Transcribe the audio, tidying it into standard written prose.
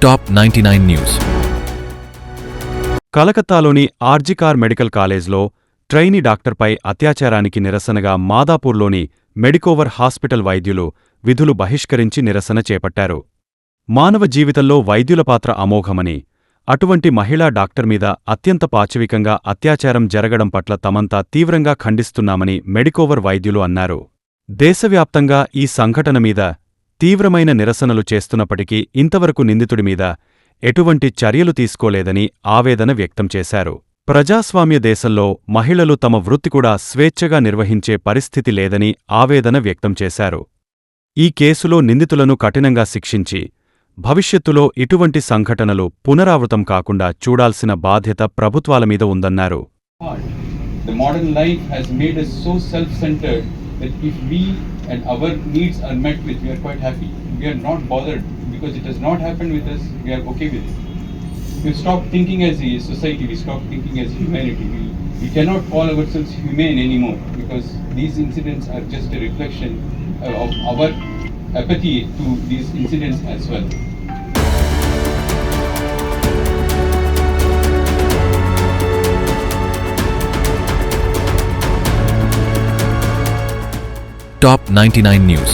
Top 99 news. కలకత్తాలోని RG Kar medical కాలేజ్లో trainee డాక్టర్పై అత్యాచారానికి నిరసనగా మాదాపూర్లోని మెడికోవర్ హాస్పిటల్ వైద్యులు విధులు బహిష్కరించి నిరసన చేపట్టారు. మానవ జీవితంలో వైద్యుల పాత్ర అమోఘమని, అటువంటి మహిళా డాక్టర్ మీద అత్యంత పాశవికంగా అత్యాచారం జరగడం పట్ల తమంతా తీవ్రంగా ఖండిస్తున్నామని మెడికోవర్ వైద్యులు అన్నారు. దేశవ్యాప్తంగా ఈ సంఘటన మీద తీవ్రమైన నిరసనలు చేస్తున్నప్పటికీ ఇంతవరకు నిందితుడిమీద ఎటువంటి చర్యలు తీసుకోలేదని ఆవేదన వ్యక్తం చేశారు. ప్రజాస్వామ్య దేశంలో మహిళలు తమ వృత్తి కూడా స్వేచ్ఛగా నిర్వహించే పరిస్థితి లేదని ఆవేదన వ్యక్తం చేశారు. ఈ కేసులో నిందితులను కఠినంగా శిక్షించి భవిష్యత్తులో ఇటువంటి సంఘటనలు పునరావృతం కాకుండా చూడాల్సిన బాధ్యత ప్రభుత్వాల మీద ఉందన్నారు. The modern life has made us so self-centered that if we and our needs are met with, we are quite happy. We are not bothered because it has not happened with us. We are okay with it. We stop thinking as a society. We stop thinking as humanity. We cannot call ourselves humane anymore because these incidents are just a reflection of our apathy to these incidents as well. Top 99 news.